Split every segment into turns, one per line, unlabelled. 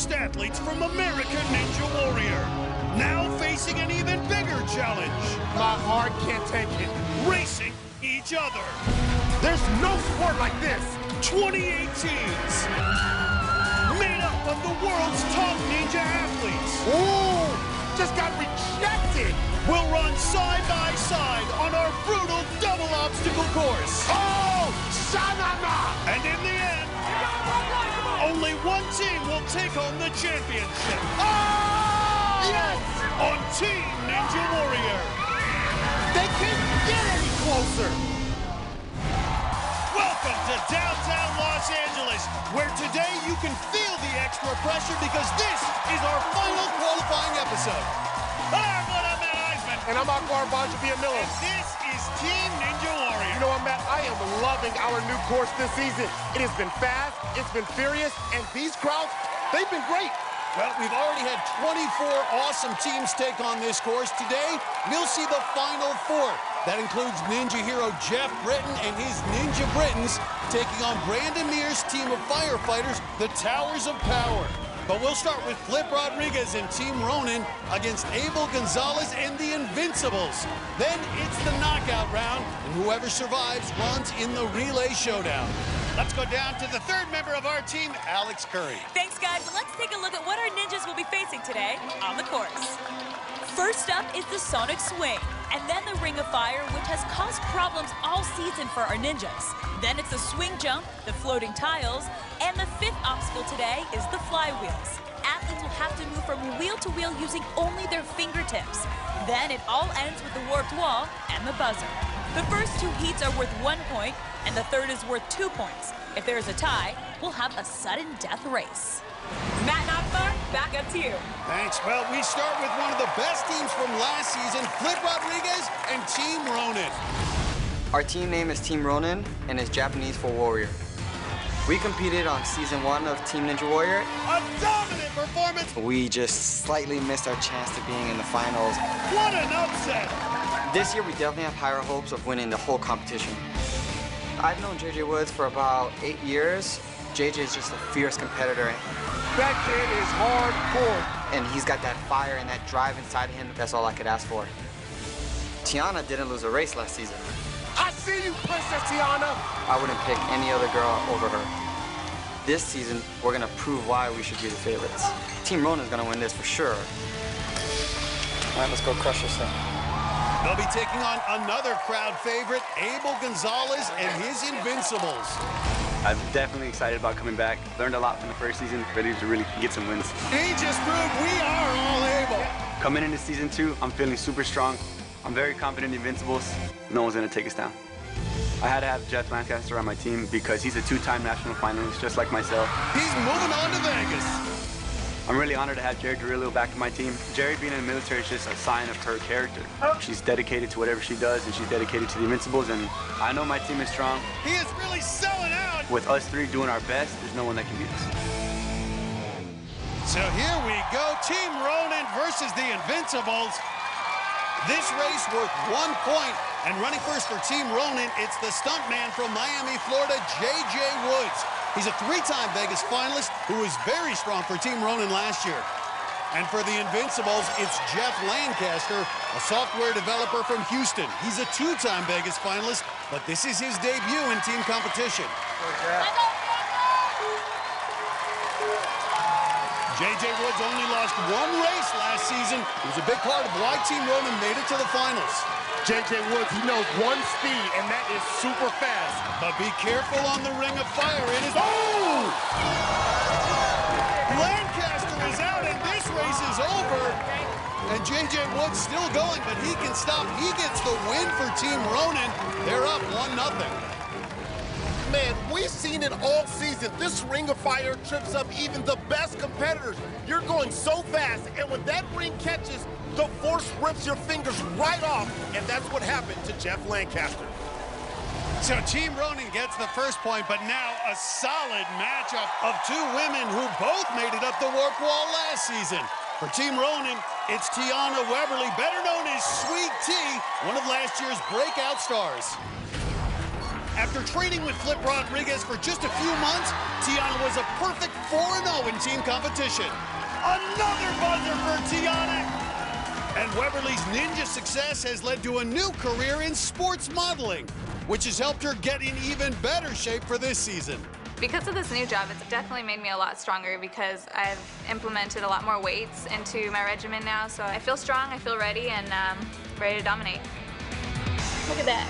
finest athletes from American Ninja Warrior. Now facing an even bigger challenge.
My heart can't take it.
Racing each other.
There's no sport like this.
28 teams. Made up of the world's top ninja athletes.
Ooh, just got rejected.
We'll run side by side on our brutal double obstacle course.
Oh, sha-na-na.
And in the end, only one team will take home the championship.
Oh! Yes!
On Team Ninja Warrior.
They can't get any closer.
Welcome to downtown Los Angeles, where today you can feel the extra pressure because this is our final qualifying episode. I'm Matt Eisman.
And I'm Akbar Miller.
And this is Team Ninja Warrior.
You know what, Matt? I am loving our new course this season. It has been fast, it's been furious, and these crowds, they've been great.
Well, we've already had 24 awesome teams take on this course. Today, we'll see the final four. That includes Ninja hero Jeff Britton and his Ninja Britons taking on Brandon Mears' team of firefighters, the Towers of Power. But we'll start with Flip Rodriguez and Team Ronin against Abel Gonzalez and the Invincibles. Then it's the knockout round, and whoever survives runs in the relay showdown. Let's go down to the third member of our team, Alex Curry.
Thanks, guys. Let's take a look at what our ninjas will be facing today on the course. First up is the Sonic Swing, and then the Ring of Fire, which has caused problems all season for our ninjas. Then it's the Swing Jump, the Floating Tiles, and the fifth obstacle today is the Flywheels. Athletes will have to move from wheel to wheel using only their fingertips. Then it all ends with the Warped Wall and the Buzzer. The first two heats are worth 1 point, and the third is worth 2 points. If there's a tie, we'll have a sudden death race. Matt and Akbar, back up to you.
Thanks. Well, we start with one of the best teams from last season, Flip Rodriguez and Team Ronin.
Our team name is Team Ronin and is Japanese for warrior. We competed on season 1 of Team Ninja Warrior.
A dominant performance.
We just slightly missed our chance to being in the finals.
What an upset.
This year we definitely have higher hopes of winning the whole competition. I've known JJ Woods for about 8 years. JJ is just a fierce competitor.
That kid is hardcore.
And he's got that fire and that drive inside of him. That's all I could ask for. Tiana didn't lose a race last season.
I see you, Princess Tiana.
I wouldn't pick any other girl over her. This season, we're gonna prove why we should be the favorites. Team Ronin is gonna win this for sure. All right, let's go crush this thing.
They'll be taking on another crowd favorite, Abel Gonzalez and his Invincibles.
I'm definitely excited about coming back. Learned a lot from the first season, ready to really get some wins.
He just proved we are all able.
Coming into season 2, I'm feeling super strong. I'm very confident in Invincibles. No one's gonna take us down. I had to have Jeff Lancaster on my team because he's a 2-time national finalist, just like myself.
He's moving on to Vegas.
I'm really honored to have Jerry Derillo back in my team. Jerry being in the military is just a sign of her character. She's dedicated to whatever she does, and she's dedicated to the Invincibles, and I know my team is strong.
He is really selling out.
With us three doing our best, there's no one that can beat us.
So here we go, Team Ronin versus the Invincibles. This race worth 1 point, and running first for Team Ronin, it's the stuntman from Miami, Florida, JJ Woods. He's a 3-time Vegas finalist who was very strong for Team Ronin last year. And for the Invincibles, it's Jeff Lancaster, a software developer from Houston. He's a 2-time Vegas finalist, but this is his debut in team competition. JJ Woods only lost 1 race last season. It was a big part of why Team Ronin made it to the finals.
JJ Woods, he knows one speed, and that is super fast.
But be careful on the Ring of Fire. It is... Oh! Lancaster is out, and this race is over. And JJ Woods still going, but he can stop. He gets the win for Team Ronin. They're up 1-0.
Man, we've seen it all season. This Ring of Fire trips up even the best competitors. You're going so fast, and when that ring catches, the force rips your fingers right off, and that's what happened to Jeff Lancaster.
So Team Ronin gets the first point, but now a solid matchup of 2 women who both made it up the Warp Wall last season. For Team Ronin, it's Tiana Weberly, better known as Sweet Tea, one of last year's breakout stars. After training with Flip Rodriguez for just a few months, Tiana was a perfect 4-0 in team competition. Another buzzer for Tiana! And Weberly's ninja success has led to a new career in sports modeling, which has helped her get in even better shape for this season.
Because of this new job, it's definitely made me a lot stronger because I've implemented a lot more weights into my regimen now. So I feel strong, I feel ready, and ready to dominate. Look at that.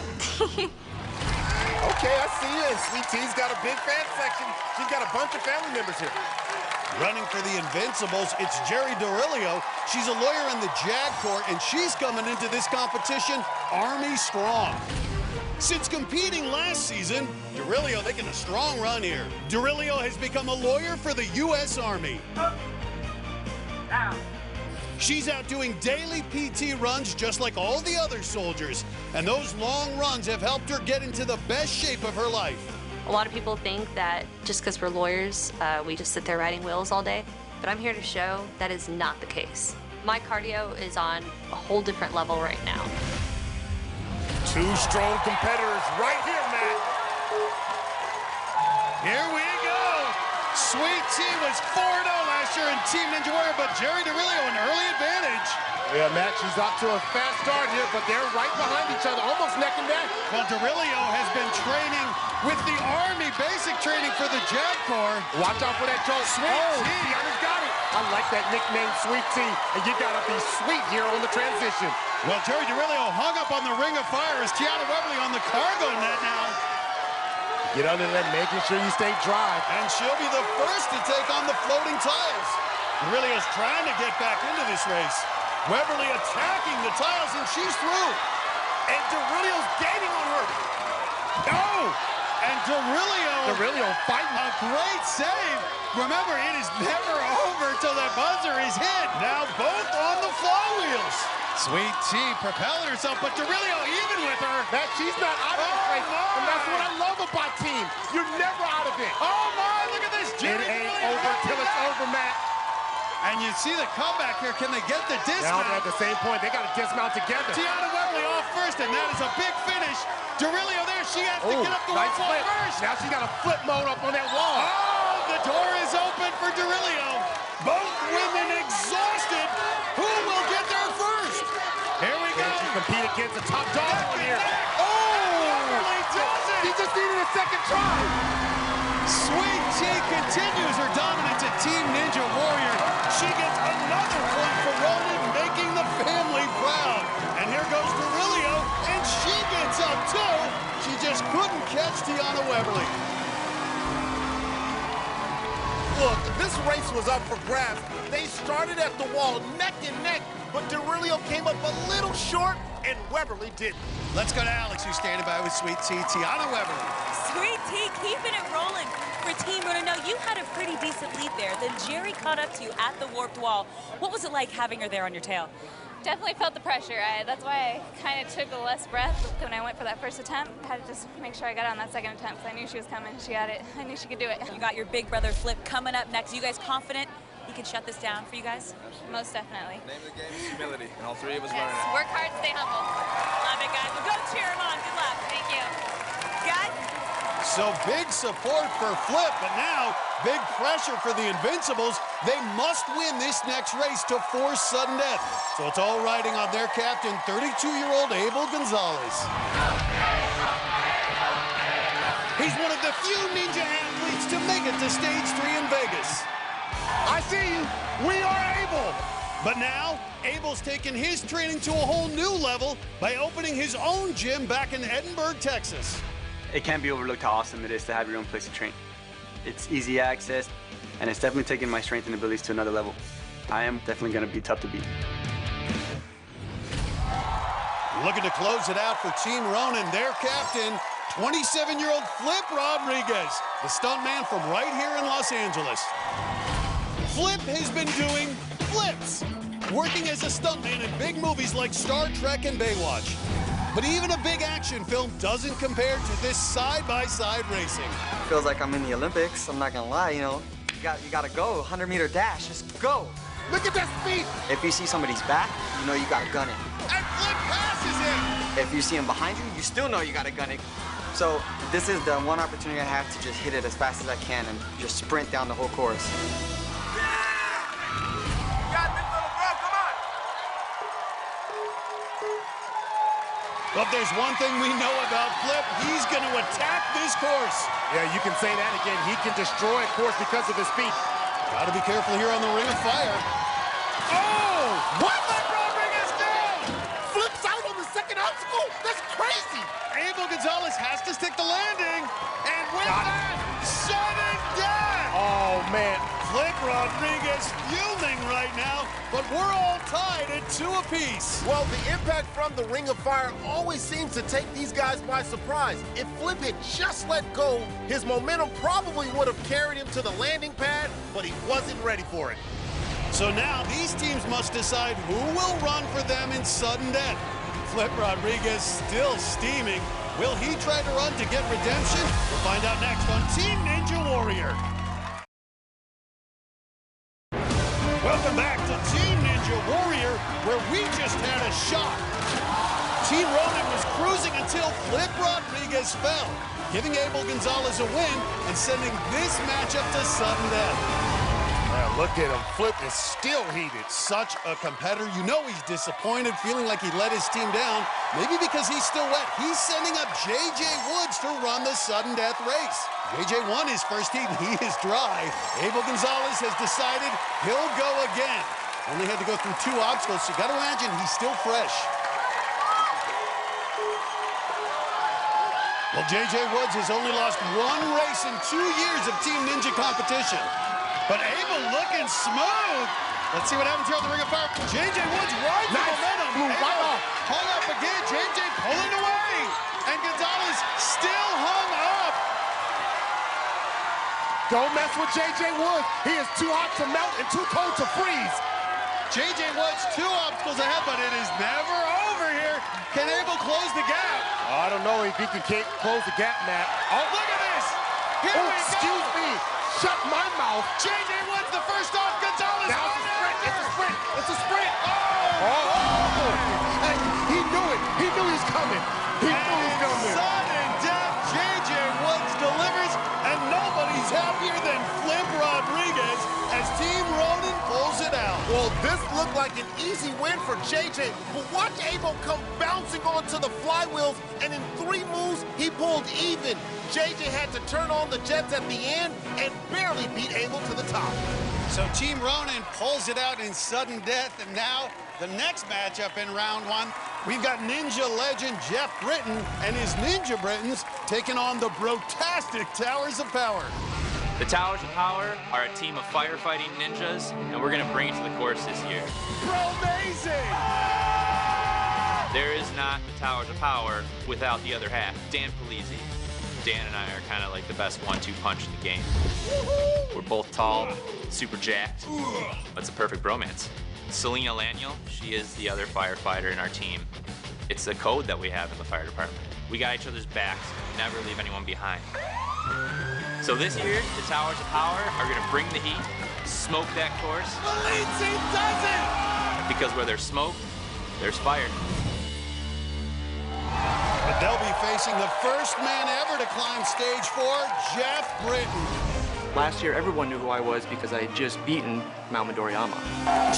Okay, I see you. Sweet T's got a big fan section. She's got a bunch of family members here.
Running for the Invincibles, it's Jerry Dorilio. She's a lawyer in the JAG Corps, and she's coming into this competition Army strong. Since competing last season, Dorilio making a strong run here. Dorilio has become a lawyer for the U.S. Army. She's out doing daily PT runs just like all the other soldiers, and those long runs have helped her get into the best shape of her life.
A lot of people think that just because we're lawyers, we just sit there riding wheels all day, but I'm here to show that is not the case. My cardio is on a whole different level right now.
Two strong competitors right here, Matt.
Here we go. Sweet T was 4-0 last year in Team Ninja Warrior, but Jerry Dorilio an early advantage.
Yeah, Matt, she's off to a fast start here, but they're right behind each other, almost neck and neck.
Well, Dorilio has been training with the Army, basic training for the JAG Corps.
Watch out for that Joe.
Sweet T.
Tiana's got it. I like that nickname, Sweet T, and you gotta be sweet here on the transition.
Well, Jerry Dorilio hung up on the Ring of Fire as Tiana Weberly on the cargo net now.
Get under that, making sure you stay dry.
And she'll be the first to take on the floating tiles. Dorilio's trying to get back into this race. Weberly attacking the tiles, and she's through.
And Dorilio's gaining on her.
Oh! And Dorilio
fighting.
A great save. Remember, it is never over till that buzzer is hit. Now both on the flywheels. Sweet T propelling herself, but Dorilio even with her.
That she's not out of the race. And that's what I love about teams. You're never out of it.
Oh my, look at this.
It ain't over till it's over, Matt.
And you see the comeback here. Can they get the dismount?
Now at the same point, they got to dismount together.
Tiana Weberly off first, and that is a big finish. Dorilio there, she has to get up the
nice
wall
flip.
first.
Now she got a flip mode up on that wall.
Oh, the door is open for Dorilio. Both women exhausted. Who will get there first? Here we go.
Can she compete against the top dog on here?
Oh! Weberly does it!
She just needed a second try.
Sweet T continues her dominance at Team Ninja Warrior. She gets another point for Rosen, making the family proud. And here goes Dorilio, and she gets up too. She just couldn't catch Tiana Weberly.
Look, this race was up for grabs. They started at the wall neck and neck, but Dorilio came up a little short, and Weberly didn't.
Let's go to Alex, who's standing by with Sweet T, Tiana Weberly.
Sweet T keeping it rolling for Team Rosen. Now, you had a pretty decent lead there. Then Jerry caught up to you at the warped wall. What was it like having her there on your tail?
Definitely felt the pressure. That's why I kind of took a less breath when I went for that first attempt. I had to just make sure I got it on that second attempt because I knew she was coming. She had it. I knew she could do it.
You got your big brother Flip coming up next. You guys confident he can shut this down for you guys?
Most definitely.
Name of the game is humility, and all three of us
Yes.
learned it.
Work hard, stay humble.
Love it, guys. Well, go cheer him on. Good luck.
Thank you.
Guys,
So big support for Flip, but now big pressure for the Invincibles. They must win this next race to force sudden death. So it's all riding on their captain, 32-year-old Abel Gonzalez. He's one of the few ninja athletes to make it to stage 3 in Vegas.
I see you. We are able.
But now, Abel's taken his training to a whole new level by opening his own gym back in Edinburgh, Texas.
It can't be overlooked how awesome it is to have your own place to train. It's easy access, and it's definitely taken my strength and abilities to another level. I am definitely going to be tough to beat.
Looking to close it out for Team Ronen, their captain, 27-year-old Flip Rodriguez, the stuntman from right here in Los Angeles. Flip has been doing flips, working as a stuntman in big movies like Star Trek and Baywatch. But even a big action film doesn't compare to this side-by-side racing.
Feels like I'm in the Olympics. I'm not gonna lie, you know. You gotta go. 100-meter dash, just go.
Look at that speed.
If you see somebody's back, you know you gotta gun it.
And Flip passes him.
If you see him behind you, you still know you gotta gun it. So this is the one opportunity I have to just hit it as fast as I can and just sprint down the whole course.
Well, if there's one thing we know about Flip, he's going to attack this course.
Yeah, you can say that again. He can destroy a course because of his speed.
Got to be careful here on the Ring of Fire.
Oh! What? Rodriguez down! Flips out on the second obstacle? That's crazy!
Abel Gonzalez has to stick the landing. And with that, sudden death!
Oh, man.
Flip Rodriguez fuming right now, but we're all tied at 2 apiece.
Well, the impact from the Ring of Fire always seems to take these guys by surprise. If Flip had just let go, his momentum probably would have carried him to the landing pad, but he wasn't ready for it.
So now these teams must decide who will run for them in sudden death. Flip Rodriguez still steaming. Will he try to run to get redemption? We'll find out next on Team Ninja Warrior. Welcome back to Team Ninja Warrior, where we just had a shot. Team Rosen was cruising until Flip Rodriguez fell, giving Abel Gonzalez a win and sending this matchup to sudden death.
Man, look at him. Flip is still heated.
Such a competitor. You know he's disappointed, feeling like he let his team down. Maybe because he's still wet. He's sending up J.J. Woods to run the sudden death race. J.J. won his first heat, and he is dry. Abel Gonzalez has decided he'll go again. Only had to go through 2 obstacles, so you got to imagine he's still fresh. Well, J.J. Woods has only lost 1 race in 2 years of Team Ninja competition. But Abel looking smooth. Let's see what happens here on the Ring of Fire. J.J. Woods rides the momentum. Abel hung up again. J.J. pulling away. And Gonzalez still hung up.
Don't mess with J.J. Woods. He is too hot to melt and too cold to freeze.
J.J. Woods 2 obstacles ahead, but it is never over here. Can Abel close the gap?
I don't know if he can close the gap, Matt.
Oh, look at this. Here we go.
Excuse me. Shut my mouth.
J.J. Woods the first off. Gonzalez.
Now it's a sprint. It's a sprint. It's a sprint.
Oh.
Hey, he knew it. He knew he's coming. He knew he's coming.
Sudden death. J.J. Woods delivers, and nobody's happier than Flip Rodriguez as Team Rosen pulls it out.
Well, this looked like an easy win for JJ, but watch Abel come bouncing onto the flywheels, and in 3 moves, he pulled even. JJ had to turn on the jets at the end and barely beat Abel to the top.
So Team Rosen pulls it out in sudden death, and now the next matchup in round 1, we've got Ninja legend Jeff Britton and his Ninja Britons taking on the Brotastic Towers of Power.
The Towers of Power are a team of firefighting ninjas, and we're going to bring it to the course this year.
Amazing!
There is not the Towers of Power without the other half, Dan Polizzi. Dan and I are kind of like the best 1-2 punch in the game. We're both tall, super jacked. It's a perfect bromance. Selena Laniel, she is the other firefighter in our team. It's the code that we have in the fire department. We got each other's backs, and we never leave anyone behind. So this year, the Towers of Power are going to bring the heat, smoke that course.
The lead team does it!
Because where there's smoke, there's fire.
But they'll be facing the first man ever to climb stage 4, Jeff Britton.
Last year, everyone knew who I was because I had just beaten Mount Midoriyama.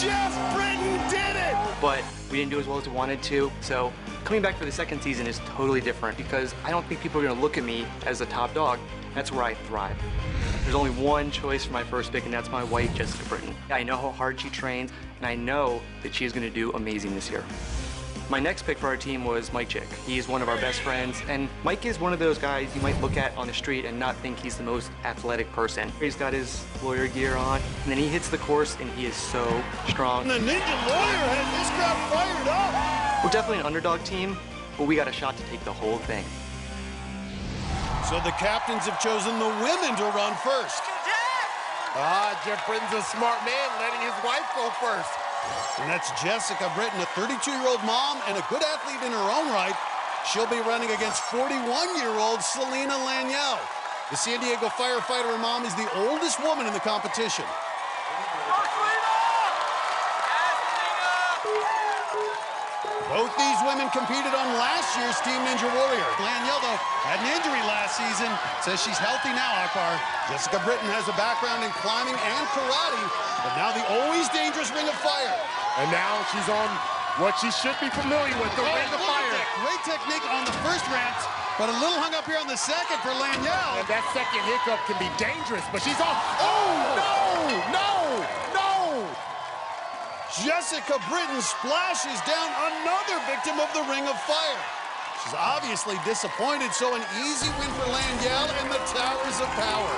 Jeff Britton did it!
But we didn't do as well as we wanted to, so coming back for the second season is totally different because I don't think people are going to look at me as a top dog. That's where I thrive. There's only one choice for my first pick, and that's my wife, Jessica Britton. I know how hard she trains, and I know that she is going to do amazing this year. My next pick for our team was Mike Chick. He is one of our best friends, and Mike is one of those guys you might look at on the street and not think he's the most athletic person. He's got his lawyer gear on, and then he hits the course, and he is so strong.
And the Ninja Lawyer has this crowd fired up!
We're definitely an underdog team, but we got a shot to take the whole thing.
So the captains have chosen the women to run first.
Jeff Britton's a smart man, letting his wife go first.
And that's Jessica Britton, a 32-year-old mom and a good athlete in her own right. She'll be running against 41-year-old Selena Laniel. The San Diego firefighter mom is the oldest woman in the competition. Both these women competed on last year's Team Ninja Warrior. Lanielle, though, had an injury last season. Says she's healthy now, Akbar. Jessica Britton has a background in climbing and karate, but now the always dangerous Ring of Fire.
And now she's on what she should be familiar with, the Ring of Fire.
Great technique on the first ramps, but a little hung up here on the second for Lanielle.
And that second hiccup can be dangerous, but she's on. Oh, no!
Jessica Britton splashes down another victim of the Ring of Fire. She's obviously disappointed, so an easy win for Lanielle and the Towers of Power.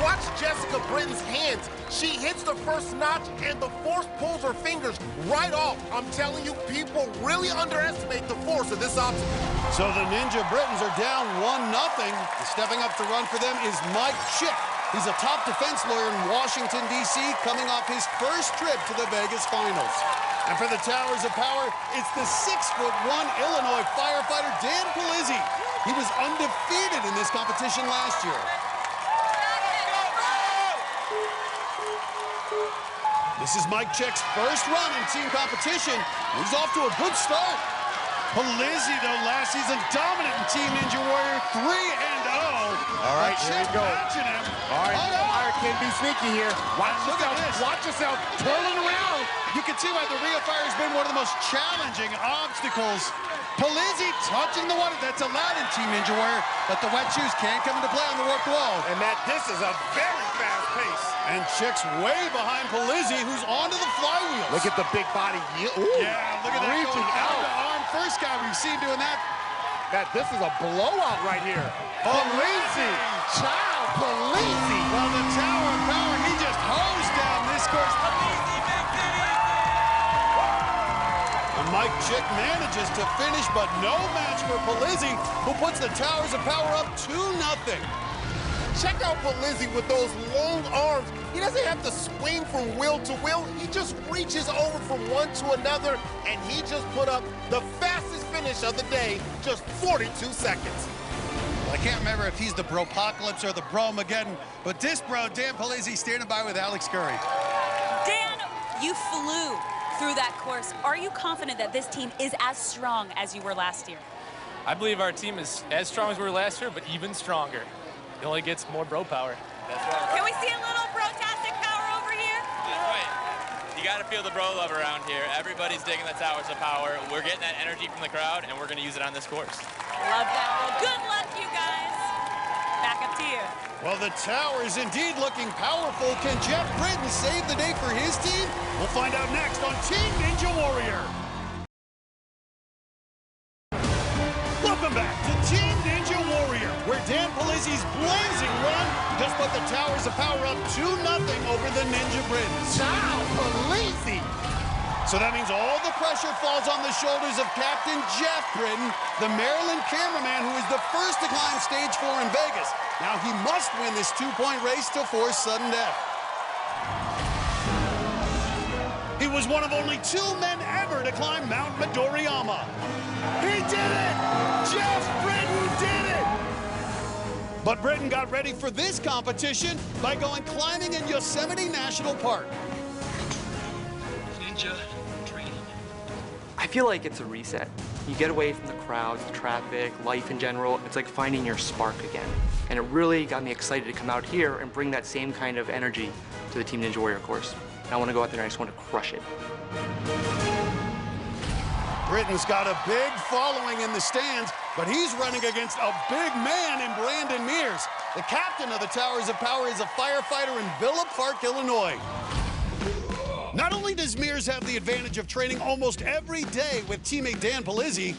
Watch Jessica Britton's hands. She hits the first notch, and the force pulls her fingers right off. I'm telling you, people really underestimate the force of this obstacle.
So the Ninja Britons are down 1-0. Stepping up to run for them is Mike Chick. He's a top defense lawyer in Washington, D.C., coming off his first trip to the Vegas finals. And for the Towers of Power, it's the 6'1" Illinois firefighter, Dan Polizzi. He was undefeated in this competition last year. This is Mike Chick's first run in team competition. He's off to a good start. Polizzi, though, last season dominant in Team Ninja Warrior, 3-0.
All right, here we go.
Him.
All right, Fire can be sneaky here. Watch yourself turning around.
You can see why the Ring of Fire has been one of the most challenging obstacles. Polizzi touching the water. That's allowed in Team Ninja Warrior, but the wet shoes can't come into play on the warped wall.
And this is a very fast pace.
And Chick's way behind Polizzi, who's onto the flywheels.
Look at the big body. Ooh.
Yeah, look at that.
Reaching out.
Arm first guy we've seen doing that.
This is a blowout right here. Polizzi. Child Polizzi.
Well, the Tower of Power, he just hosed down this course. And Mike Chick manages to finish, but no match for Polizzi, who puts the Towers of Power up 2-0.
Check out Polizzi with those long arms. He doesn't have to swing from wheel to wheel. He just reaches over from one to another, and he just put up the fastest finish of the day, just 42 seconds.
Well, I can't remember if he's the Bropocalypse or the Bromageddon, but this bro, Dan Polizzi, standing by with Alex Curry.
Dan, you flew through that course. Are you confident that this team is as strong as you were last year?
I believe our team is as strong as we were last year, but even stronger. It only gets more bro power.
That's right.
Can we see a little brotastic power over here?
That's right. You got to feel the bro love around here. Everybody's digging the Towers of Power. We're getting that energy from the crowd, and we're going to use it on this course.
Love that. Well, good luck, you guys. Back up to you.
Well, the Tower is indeed looking powerful. Can Jeff Britton save the day for his team? We'll find out next on Team Ninja Warrior. Welcome back to Team Ninja Warrior, where Dan Polizzi's blazing run just put the Towers of Power up 2-0 over the Ninja Britons.
Child Polizzi.
So that means all the pressure falls on the shoulders of Captain Jeff Britton, the Maryland cameraman who is the first to climb stage 4 in Vegas. Now he must win this 2-point race to force sudden death. He was one of only 2 men ever to climb Mount Midoriyama. He did it! Jeff Britton did it! But Britton got ready for this competition by going climbing in Yosemite National Park.
Ninja training. I feel like it's a reset. You get away from the crowds, the traffic, life in general. It's like finding your spark again. And it really got me excited to come out here and bring that same kind of energy to the Team Ninja Warrior course. I want to go out there and I just want to crush it.
Britton's got a big following in the stands, but he's running against a big man in Brandon Mears. The captain of the Towers of Power is a firefighter in Villa Park, Illinois. Not only does Mears have the advantage of training almost every day with teammate Dan Polizzi,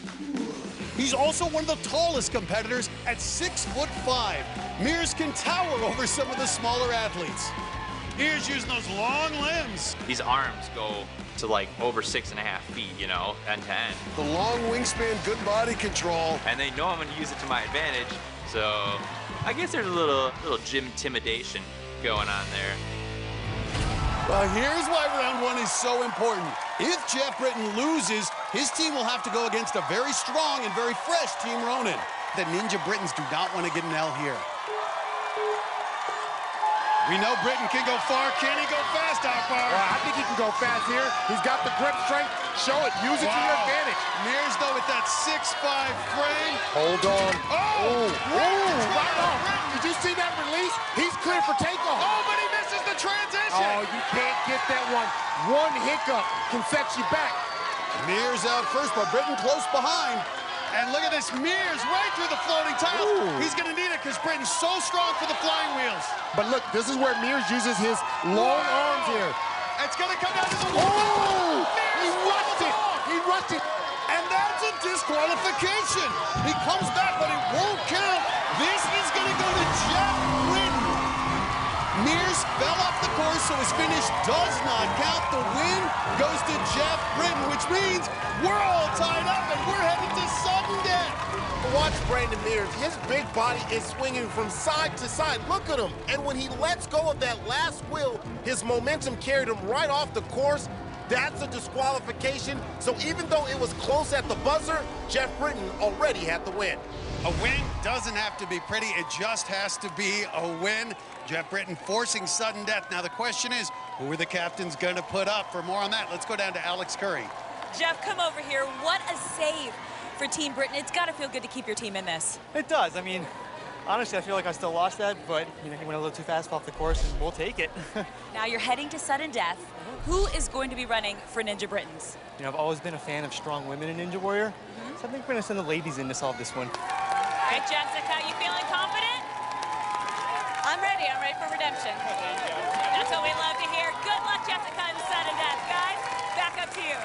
he's also one of the tallest competitors at 6'5". Mears can tower over some of the smaller athletes. Mears using those long limbs.
These arms go to like over 6.5 feet, you know, end to end.
The long wingspan, good body control.
And they know I'm going to use it to my advantage, so I guess there's a little gym intimidation going on there.
Well, here's why round 1 is so important. If Jeff Britton loses, his team will have to go against a very strong and very fresh Team Ronin. The Ninja Britons do not want to get an L here. We know Britton can go far. Can he go fast, Akbar?
I think he can go fast here. He's got the grip strength. Show it. Use it to your advantage.
Mears, though, with that 6'5" frame.
Hold on.
Oh!
Right on. Did you see that release? He's clear for takeoff.
Oh, but he misses the transition.
Oh, you can't get that one. One hiccup can set you back.
Mears out first, but Britton close behind. And look at this, Mears right through the floating tiles. He's going to need it because Britton's so strong for the flying wheels.
But look, this is where Mears uses his long arms here.
It's going to come down to the wall.
He rushed it. He rushed it.
And that's a disqualification. He comes back, but it won't count. This is going to go to Jeff Britton. Mears fell off the course, so his finish does not count. The win goes to Jeff Britton, which means we're all tied up and we're headed to sudden death.
Watch Brandon Mears. His big body is swinging from side to side. Look at him. And when he lets go of that last wheel, his momentum carried him right off the course. That's a disqualification. So even though it was close at the buzzer, Jeff Britton already had the win.
A win doesn't have to be pretty. It just has to be a win. Jeff Britton forcing sudden death. Now the question is, who are the captains going to put up? For more on that, let's go down to Alex Curry.
Jeff, come over here. What a save for Team Britton. It's got to feel good to keep your team in this.
It does. I mean, honestly, I feel like I still lost that, but he went a little too fast off the course, and we'll take it.
Now you're heading to sudden death. Who is going to be running for Ninja Brittons?
I've always been a fan of strong women in Ninja Warrior, so I think we're going to send the ladies in to solve this one.
All right, Jessica, you feeling confident? I'm ready for redemption. That's what we love to hear. Good luck, Jessica, in sudden death. Guys, back up to you.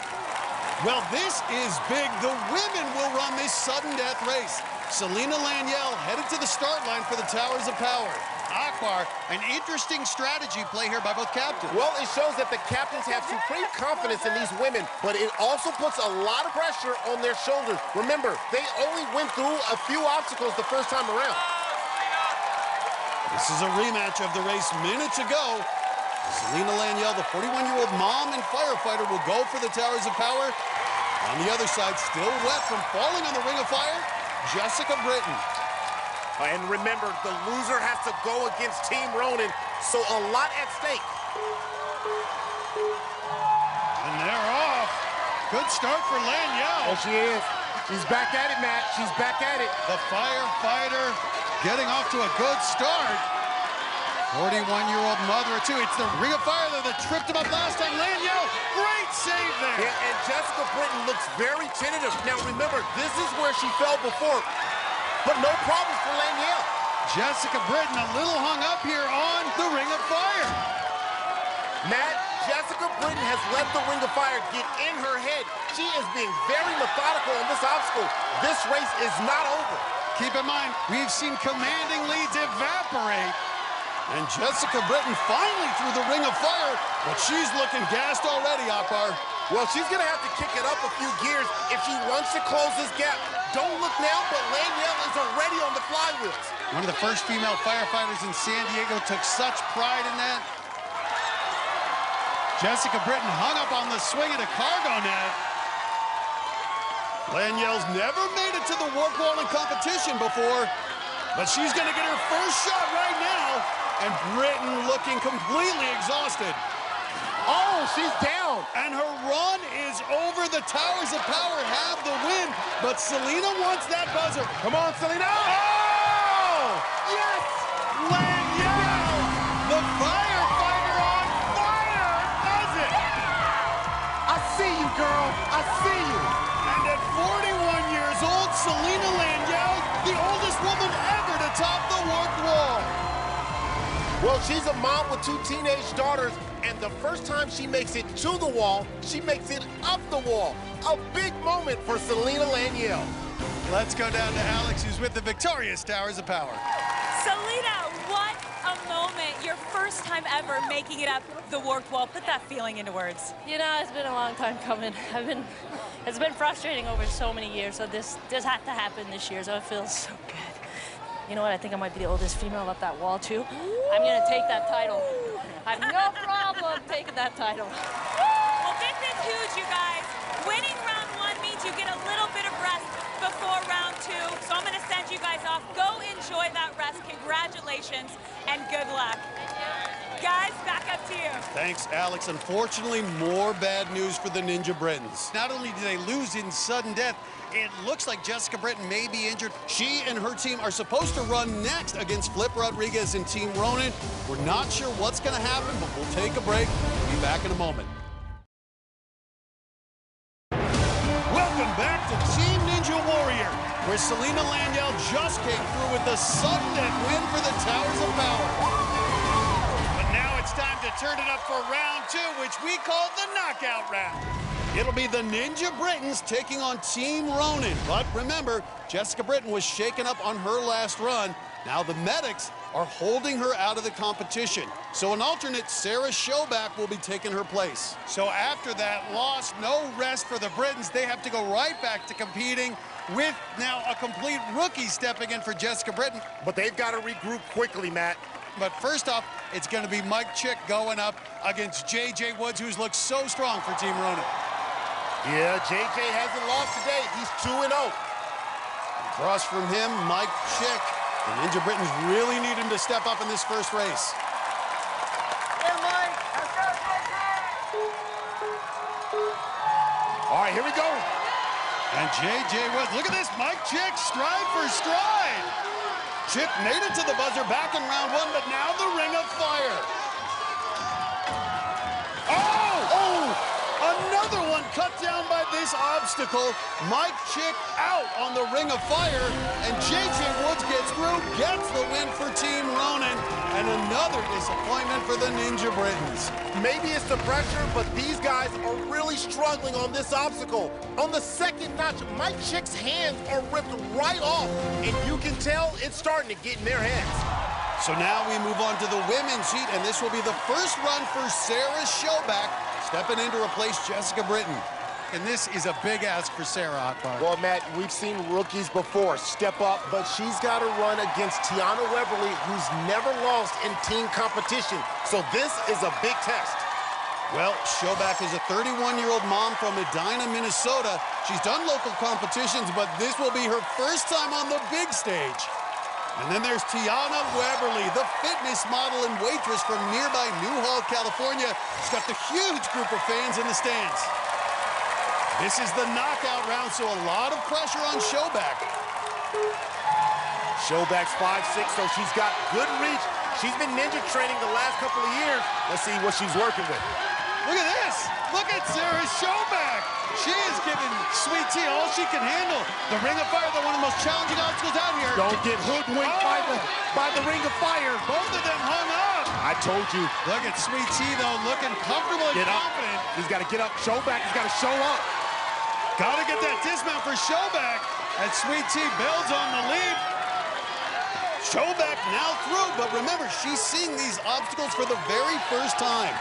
Well, this is big. The women will run this sudden death race. Selena Laniel headed to the start line for the Towers of Power. Akbar, an interesting strategy play here by both captains.
Well, it shows that the captains have supreme confidence in these women, but it also puts a lot of pressure on their shoulders. Remember, they only went through a few obstacles the first time around.
This is a rematch of the race minutes ago. Selena Laniel, the 41-year-old mom and firefighter, will go for the Towers of Power. On the other side, still wet from falling on the Ring of Fire, Jessica Britton.
And remember, the loser has to go against Team Ronen, so a lot at stake.
And they're off. Good start for Laniel.
Oh, she is. She's back at it, Matt. She's back at it.
The firefighter getting off to a good start. 41-year-old mother, too. It's the Ring of Fire that tripped him up last time. Laniel, great save there.
Yeah, and Jessica Britton looks very tentative. Now, remember, this is where she fell before, but no problems for Laniel.
Jessica Britton a little hung up here on the Ring of Fire.
Matt, Jessica Britton has let the Ring of Fire get in her head. She is being very methodical on this obstacle. This race is not over.
Keep in mind, we've seen commanding leads evaporate. And Jessica Britton finally through the Ring of Fire, but she's looking gassed already, Akbar.
Well, she's going to have to kick it up a few gears if she wants to close this gap. Don't look now, but Laniel is already on the flywheels.
One of the first female firefighters in San Diego took such pride in that. Jessica Britton hung up on the swing of the cargo net. Laniel's never made it to the warp wall in competition before, but she's going to get her first shot right now. And Britton looking completely exhausted.
Oh, she's down.
And her run is over. The Towers of Power have the win, but Selena wants that buzzer.
Come on, Selena. Oh!
Yes! Laniel, the firefighter on fire, does it.
I see you, girl. I see you.
And at 41 years old, Selena Laniel, the oldest woman ever to top the warped wall.
Well, she's a mom with 2 teenage daughters, and the first time she makes it to the wall, she makes it up the wall. A big moment for Selena Laniel.
Let's go down to Alex, who's with the victorious Towers of Power.
Selena, what a moment. Your first time ever making it up the warped wall. Put that feeling into words.
It's been a long time coming. It's been frustrating over so many years, so this had to happen this year, so it feels so good. You know what? I think I might be the oldest female up that wall, too. I'm going to take that title. I have no problem taking that title.
Well, this is huge, you guys. Winning round 1 means you get a little bit of rest before round 2. So I'm going to send you guys off. Go enjoy that rest. Congratulations and good luck. Guys, back up to you.
Thanks, Alex. Unfortunately, more bad news for the Ninja Britons. Not only did they lose in sudden death, it looks like Jessica Britton may be injured. She and her team are supposed to run next against Flip Rodriguez and Team Ronen. We're not sure what's going to happen, but we'll take a break. We'll be back in a moment. Welcome back to Team Ninja Warrior, where Selena Lanyell just came through with the sudden death win for the Towers of Power. But now it's time to turn it up for round 2, which we call the knockout round. It'll be the Ninja Britons taking on Team Ronen. But remember, Jessica Britton was shaken up on her last run. Now the medics are holding her out of the competition. So an alternate, Sarah Schoback, will be taking her place. So after that loss, no rest for the Britons. They have to go right back to competing with now a complete rookie stepping in for Jessica Britton.
But they've got to regroup quickly, Matt.
But first off, it's going to be Mike Chick going up against J.J. Woods, who's looked so strong for Team Ronen.
Yeah, J.J. hasn't lost today. He's 2-0.
Across from him, Mike Chick. The Ninja Britons really need him to step up in this first race.
Yeah, Mike. Let's go, J.J. All right, here we go.
And J.J. Woods, look at this, Mike Chick, stride for stride. Chick made it to the buzzer back in round 1, but now the Ring of Fire. Oh! Another one cut down by this obstacle. Mike Chick out on the Ring of Fire, and J.J. Woods gets through, gets the win for Team Ronen, and another disappointment for the Ninja Britons.
Maybe it's the pressure, but these guys are really struggling on this obstacle. On the second notch, Mike Chick's hands are ripped right off, and you can tell it's starting to get in their heads.
So now we move on to the women's heat, and this will be the first run for Sarah Schoback, stepping in to replace Jessica Britton. And this is a big ask for Sarah Akbar.
Well, Matt, we've seen rookies before step up, but she's got to run against Tiana Weberly, who's never lost in team competition. So this is a big test.
Well, Schoback is a 31-year-old mom from Edina, Minnesota. She's done local competitions, but this will be her first time on the big stage. And then there's Tiana Weberly, the fitness model and waitress from nearby Newhall, California. She's got the huge group of fans in the stands. This is the knockout round, so a lot of pressure on Schoback.
Schoback's 5'6", so she's got good reach. She's been ninja training the last couple of years. Let's see what she's working with.
Look at this. Look at Sarah Schoback. She is giving Sweet Tea all she can handle. The Ring of Fire, they're one of the most challenging obstacles out here.
Don't get hoodwinked by the Ring of Fire.
Both of them hung up.
I told you.
Look at Sweet Tea, though, looking comfortable and confident.
He's got to get up. Schoback has got to show up.
Got to get that dismount for Schoback. And Sweet Tea builds on the lead. Schoback now through, but remember, she's seeing these obstacles for the very first time.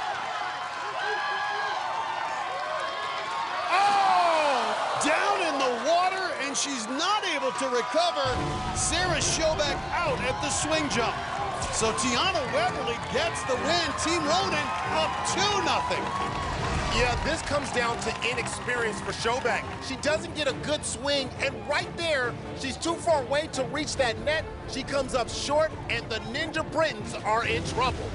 Down in the water, and she's not able to recover. Sarah Schoback out at the swing jump. So Tiana Weberly gets the win. Team Ronen up 2-0.
Yeah, this comes down to inexperience for Schoback. She doesn't get a good swing, and right there, she's too far away to reach that net. She comes up short, and the Ninja Britons are in trouble.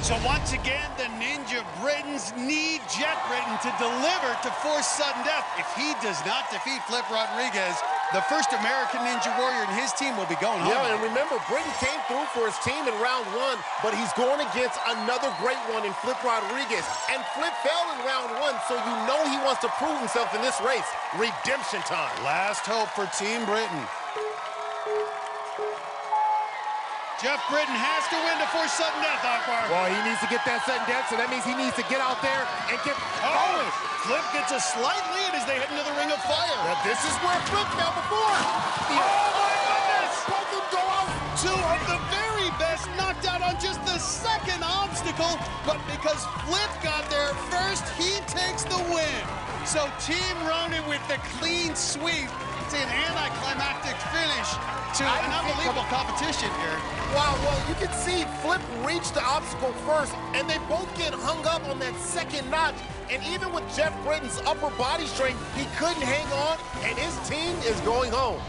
So once again, the Ninja Britons need Jeff Britton to deliver to force sudden death. If he does not defeat Flip Rodriguez, the first American Ninja Warrior and his team will be going home.
Yeah, and remember, Britton came through for his team in round 1, but he's going against another great one in Flip Rodriguez. And Flip fell in round 1, so you know he wants to prove himself in this race. Redemption time.
Last hope for Team Britton. Jeff Britton has to win to force sudden death, Akbar.
Well, he needs to get that sudden death, so that means he needs to get out there and get going.
Flip gets a slight lead as they head into the Ring of Fire.
Now, this is where Flip fell before.
Oh, my goodness!
Both of them go out.
Two of the very best knocked out on just the second obstacle, but because Flip got there first, he takes the win. So Team Ronen with the clean sweep. It's an anticlimactic finish to an unbelievable competition here.
Wow, well, you can see Flip reach the obstacle first, and they both get hung up on that second notch. And even with Jeff Britton's upper body strength, he couldn't hang on, and his team is going home.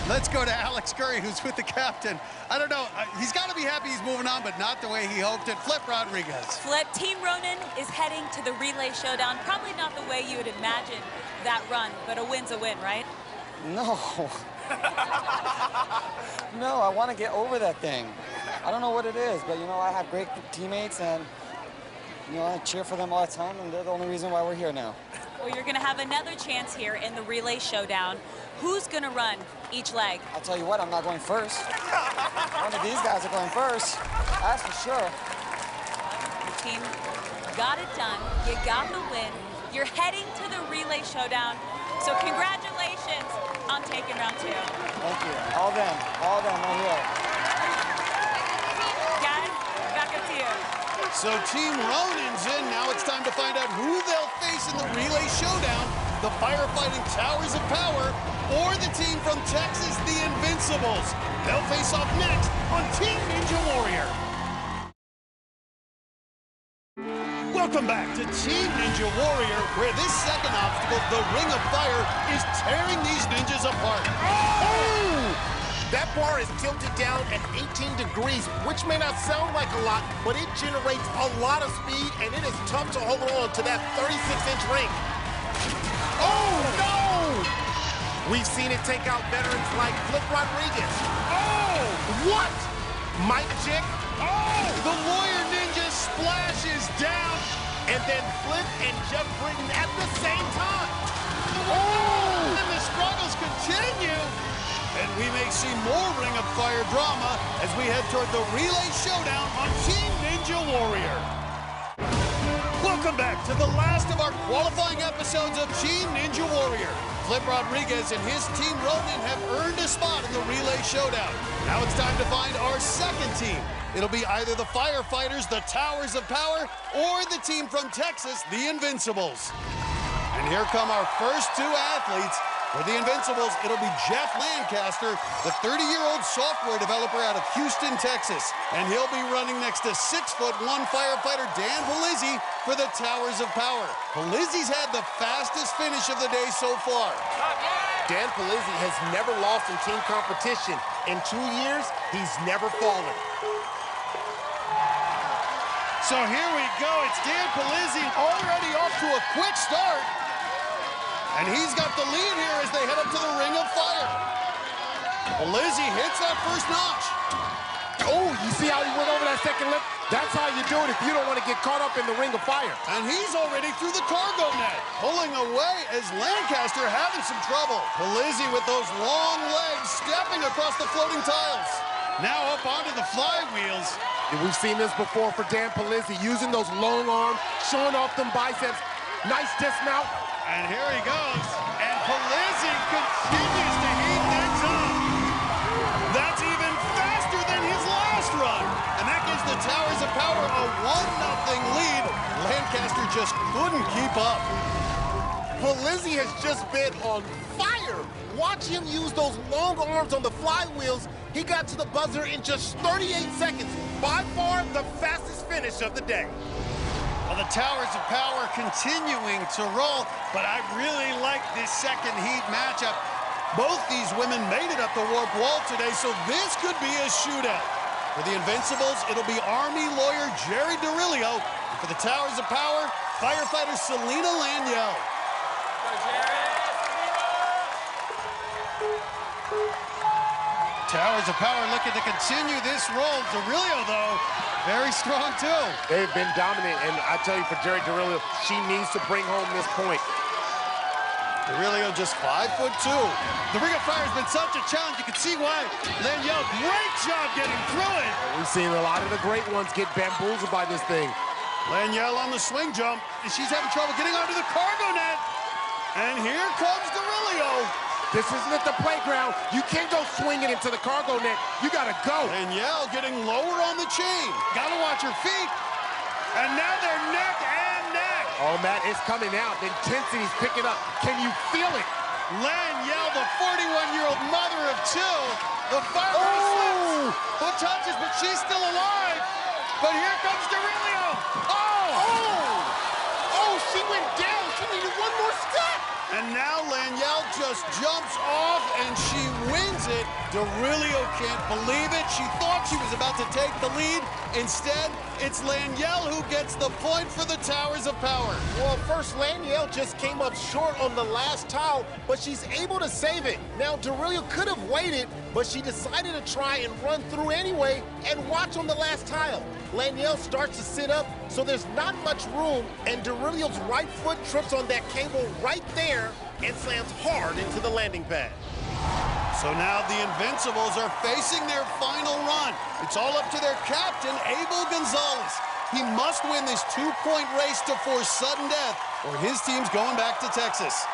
Let's go to Alex Curry, who's with the captain. I don't know. He's got to be happy he's moving on, but not the way he hoped it. Flip Rodriguez.
Flip, Team Ronen is heading to the relay showdown. Probably not the way you would imagine that run, but a win's a win, right?
No. No, I want to get over that thing. I don't know what it is, but, you know, I have great teammates, and, you know, I cheer for them all the time, and they're the only reason why we're here now.
Well, you're going to have another chance here in the relay showdown. Who's going to run each leg?
I'll tell you what, I'm not going first. One of these guys are going first, that's for sure.
Your team got it done. You got the win. You're heading to the relay showdown. So congratulations on taking round 2.
Thank you. All them right here.
Guys, back up to you.
So Team Ronen's in. Now it's time to find out who they'll face in the relay showdown. The firefighting Towers of Power or the team from Texas, the Invincibles. They'll face off next on Team Ninja Warrior. Welcome back to Team Ninja Warrior, where this second obstacle, the Ring of Fire, is tearing these ninjas apart.
Oh! That bar is tilted down at 18 degrees, which may not sound like a lot, but it generates a lot of speed, and it is tough to hold on to that 36-inch ring. Oh, no! We've seen it take out veterans like Flip Rodriguez. Oh! What? Mike Chick.
Oh! The Lawyer Ninja splashes down.
And then Flip and Jeff Britton at the same time.
Oh! And the struggles continue. And we may see more Ring of Fire drama as we head toward the relay showdown on Team Ninja Warrior. Welcome back to the last of our qualifying episodes of Team Ninja Warrior. Flip Rodriguez and his Team Ronen have earned a spot in the relay showdown. Now it's time to find our second team. It'll be either the Firefighters, the Towers of Power, or the team from Texas, the Invincibles. And here come our first two athletes. For the Invincibles, it'll be Jeff Lancaster, the 30-year-old software developer out of Houston, Texas. And he'll be running next to 6'1" firefighter Dan Palizzi for the Towers of Power. Palizzi's had the fastest finish of the day so far.
Dan Palizzi has never lost in team competition. In 2 years, he's never fallen.
So here we go. It's Dan Palizzi already off to a quick start. And he's got the lead here as they head up to the Ring of Fire. Palizzi hits that first notch.
Oh, you see how he went over that second lip? That's how you do it if you don't want to get caught up in the Ring of Fire.
And he's already through the cargo net, pulling away as Lancaster having some trouble. Palizzi with those long legs stepping across the floating tiles. Now up onto the flywheels.
And we've seen this before for Dan Palizzi, using those long arms, showing off them biceps. Nice dismount.
And here he goes. And Palizzi continues to heat things up. That's even faster than his last run. And that gives the Towers of Power a 1-0 lead. Lancaster just couldn't keep up.
Palizzi has just been on fire. Watch him use those long arms on the flywheels. He got to the buzzer in just 38 seconds. By far the fastest finish of the day.
Well, the Towers of Power continuing to roll, but I really like this second heat matchup. Both these women made it up the warp wall today, so this could be a shootout. For the Invincibles, it'll be Army lawyer Jerry Dorilio. And for the Towers of Power, firefighter Selena Laniel. Towers of Power looking to continue this roll. Dorilio, though, very strong, too.
They've been dominant, and I tell you, for Jerry Dorilio, she needs to bring home this point.
Dorilio just 5'2". The Ring of Fire has been such a challenge. You can see why. Laniel, great job getting through it.
We've seen a lot of the great ones get bamboozled by this thing.
Laniel on the swing jump. She's having trouble getting onto the cargo net. And here comes Dorilio.
This isn't at the playground. You can't go swinging into the cargo net. You gotta go.
Laniel getting lower on the chain. Gotta watch her feet. And now they're neck and neck.
Oh, Matt, it's coming out. The intensity's picking up. Can you feel it?
Laniel, the 41-year-old mother of two. The firefighter slips. Who touches, but she's still alive. But here comes Dorilio.
Oh, she went down. She needed one more step.
And now Laniel just jumps off, and she wins has it. D'Aurelio can't believe it. She thought she was about to take the lead. Instead, it's Lanielle who gets the point for the Towers of Power.
Well, first, Lanielle just came up short on the last tile, but she's able to save it. Now, D'Aurelio could have waited, but she decided to try and run through anyway, and watch on the last tile. Lanielle starts to sit up, so there's not much room, and D'Aurelio's right foot trips on that cable right there and slams hard into the landing pad.
So now the Invincibles are facing their final run. It's all up to their captain, Abel Gonzalez. He must win this two-point race to force sudden death, or his team's going back to Texas.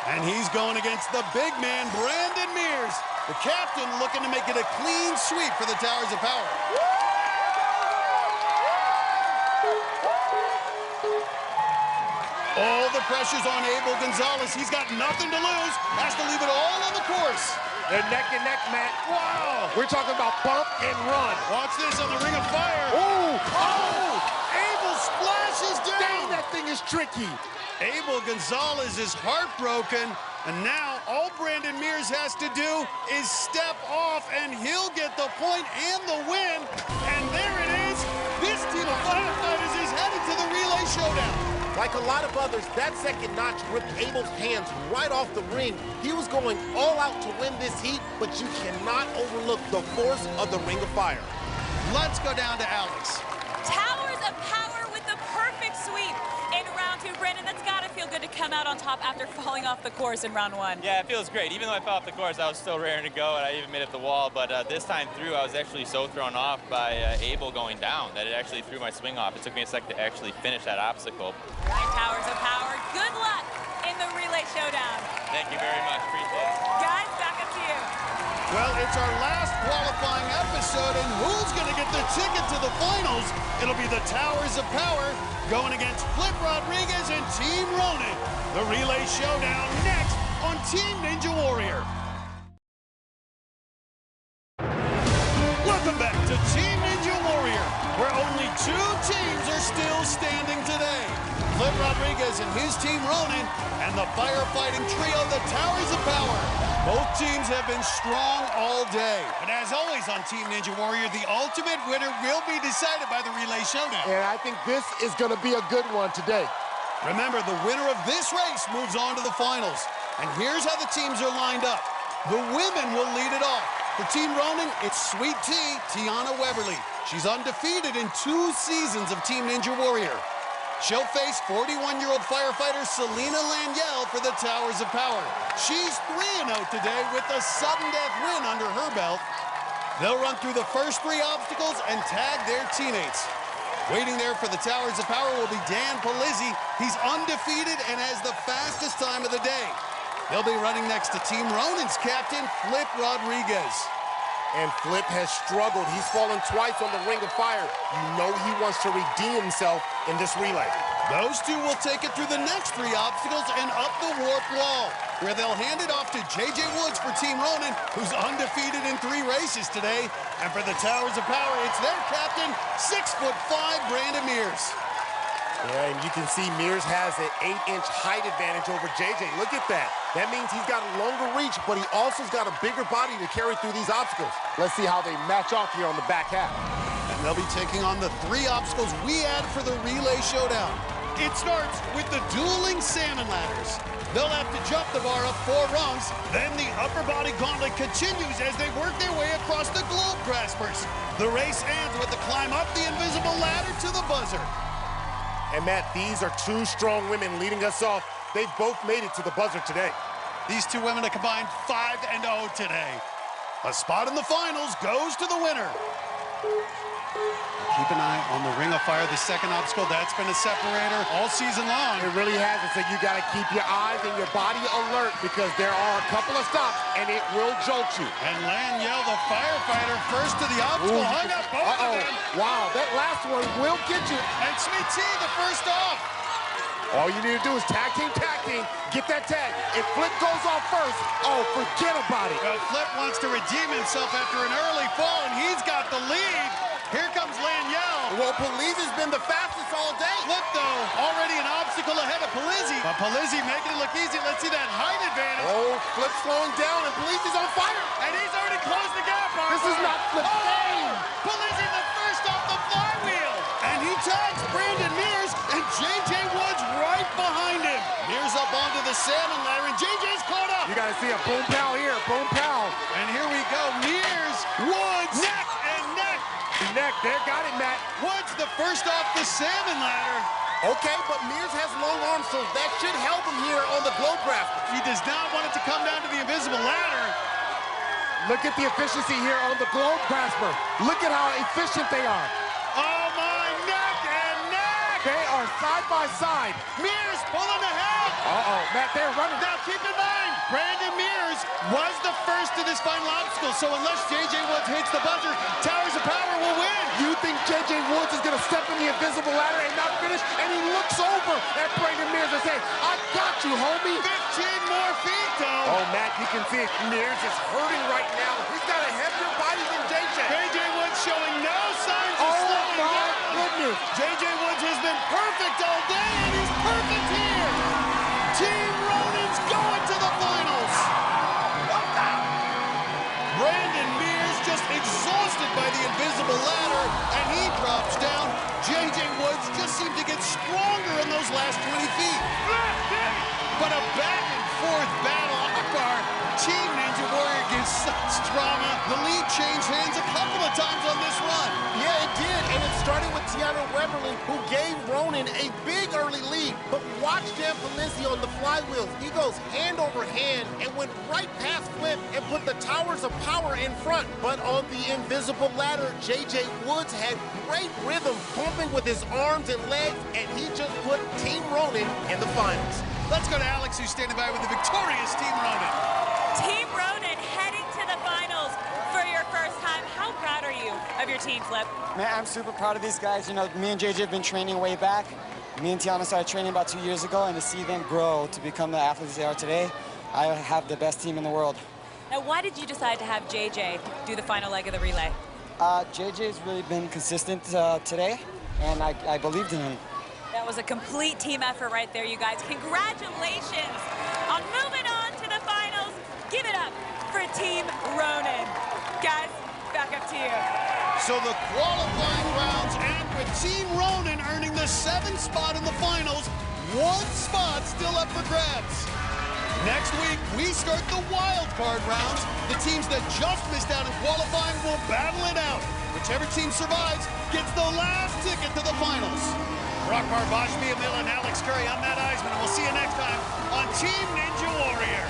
And he's going against the big man, Brandon Mears. The captain looking to make it a clean sweep for the Towers of Power. All the pressure's on Abel Gonzalez. He's got nothing to lose. Has to leave it all on the course.
They're neck and neck, Matt.
Wow!
We're talking about bump and run.
Watch this on the Ring of Fire.
Oh!
Oh! Abel splashes down.
Dang, that thing is tricky.
Abel Gonzalez is heartbroken, and now all Brandon Mears has to do is step off, and he'll get the point and the win. And there it is. This team of firefighters is headed to the relay showdown.
Like a lot of others, that second notch ripped Abel's hands right off the ring. He was going all out to win this heat, but you cannot overlook the force of the Ring of Fire.
Let's go down to Alex.
Towers of Power with the perfect sweep in round two. Brandon, that's got to feel good to come out on top after falling off the course in round one.
Yeah, it feels great. Even though I fell off the course, I was still raring to go, and I even made it the wall. But this time through, I was actually so thrown off by Abel going down that it actually threw my swing off. It took me a sec to actually finish that obstacle.
All right, Towers of Power, good luck in the relay showdown.
Thank you very much. Appreciate it.
Guys, back up to you.
Well, it's our last qualifying episode, and who's going to get the ticket to the finals? It'll be the Towers of Power going against Flip Rodriguez and Team Ronen. The relay showdown next on Team Ninja Warrior. Welcome back to Team Ninja Warrior, where only two teams are still standing today. Flip Rodriguez and his Team Ronen, and the firefighting trio, the Towers of Power. Both teams have been strong all day. But as always on Team Ninja Warrior, the ultimate winner will be decided by the relay showdown.
And I think this is going to be a good one today.
Remember, the winner of this race moves on to the finals. And here's how the teams are lined up. The women will lead it off. For Team Ronen, it's Sweet Tea, Tiana Weberly. She's undefeated in 2 seasons of Team Ninja Warrior. She'll face 41-year-old firefighter Selena Lanielle for the Towers of Power. She's 3-0 today with a sudden death win under her belt. They'll run through the first 3 obstacles and tag their teammates. Waiting there for the Towers of Power will be Dan Polizzi. He's undefeated and has the fastest time of the day. He'll be running next to Team Ronen's captain, Flip Rodriguez.
And Flip has struggled. He's fallen twice on the Ring of Fire. You know he wants to redeem himself in this relay.
Those two will take it through the next 3 obstacles and up the warp wall, where they'll hand it off to J.J. Woods for Team Ronen, who's undefeated in 3 races today. And for the Towers of Power, it's their captain, 6'5", Brandon Mears.
Yeah, and you can see Mears has an 8-inch height advantage over JJ. Look at that. That means he's got a longer reach, but he also's got a bigger body to carry through these obstacles. Let's see how they match off here on the back half.
And they'll be taking on the 3 obstacles we add for the relay showdown. It starts with the dueling salmon ladders. They'll have to jump the bar up 4 rungs. Then the upper body gauntlet continues as they work their way across the globe graspers. The race ends with the climb up the invisible ladder to the buzzer.
And Matt, these are 2 strong women leading us off. They've both made it to the buzzer today.
These 2 women have combined 5-0 today. A spot in the finals goes to the winner. Keep an eye on the Ring of Fire, the second obstacle. That's been a separator all season long.
It really has. So you got to keep your eyes and your body alert because there are a couple of stops and it will jolt you.
And Lanielle, the firefighter, first to the obstacle, hung up both of them.
Wow, that last one will get you.
And Sweet Tea, the first off.
All you need to do is tag team, get that tag. If Flip goes off first, oh, forget about it.
Well, Flip wants to redeem himself after an early fall, and he's got the lead. Here comes Lanielle.
Well, Polizzi's been the fastest all day.
Flip, though, already an obstacle ahead of Polizzi. But Polizzi making it look easy. Let's see that height advantage.
Oh, Flip slowing down, and Polizzi's on fire.
And he's already
backflip fame.
Polizzi the first off the flywheel. And he tags Brandon Mears, and J.J. Woods right behind him. Mears up onto the salmon ladder, and J.J.'s caught up.
You gotta see a boom pow here, boom pow.
And here we go, Mears, Woods, neck and neck.
Neck, there, got it, Matt.
Woods the first off the salmon ladder.
Okay, but Mears has long arms, so that should help him here on the globe graph.
He does not want it to come down to the invisible ladder.
Look at the efficiency here on the globe grasper. Look at how efficient they are.
Oh my, neck and neck.
They are side by side.
Mears pulling ahead.
Uh-oh, Matt, they're running.
Now keep in mind, Brandon Mears was the first to this final obstacle, so unless J.J. Woods hits the buzzer, Towers of Power will win.
You think J.J. Woods is gonna step in the invisible ladder and not finish? And he looks over at Brandon Mears and say, I got you, homie.
15 more feet, though.
Oh, Matt, you can see it. Mears is hurting right now. He's got a heavier body than J.J.
J.J. Woods showing no signs of slowing down.
Oh, my goodness.
J.J. Woods has been perfect all day, and he's perfect here. Team Ronan's going to the finals. Brandon Mears just exhausted by the invisible ladder, and he drops down. J.J. Woods just seemed to get stronger in those last 20 feet. But a back and forth battle. Akbar, Team Ninja Warrior gives such drama. The lead changed hands a couple of times on this run.
Yeah, it did, and it started with Tiana Weberly, who gave Ronan a big early lead. But watch Dan Polizzi on the flywheels. He goes hand over hand and went right past Flip and put the Towers of Power in front. But on the invisible ladder, J.J. Woods had great rhythm, pumping with his arms and legs, and he just put Team Ronan in the finals.
Let's go to Alex, who's standing by with the victorious Team Ronan.
Team Ronan heading to the finals for your first time. How proud are you of your team, Flip?
Man, I'm super proud of these guys. You know, me and JJ have been training way back. Me and Tiana started training about 2 years ago, and to see them grow to become the athletes they are today, I have the best team in the world.
Now, why did you decide to have JJ do the final leg of the relay?
JJ's really been consistent today, and I believed in him.
That was a complete team effort right there, you guys. Congratulations on moving on to the finals. Give it up for Team Ronan. Guys, back up to you.
So the qualifying rounds end with Team Ronan earning the 7th spot in the finals. 1 spot still up for grabs. Next week, we start the wild card rounds. The teams that just missed out in qualifying will battle it out. Whichever team survives gets the last ticket to the finals. Rockmar, Bosch, Mia Mill, and Alex Curry, I'm Matt Eisman, and we'll see you next time on Team Ninja Warrior.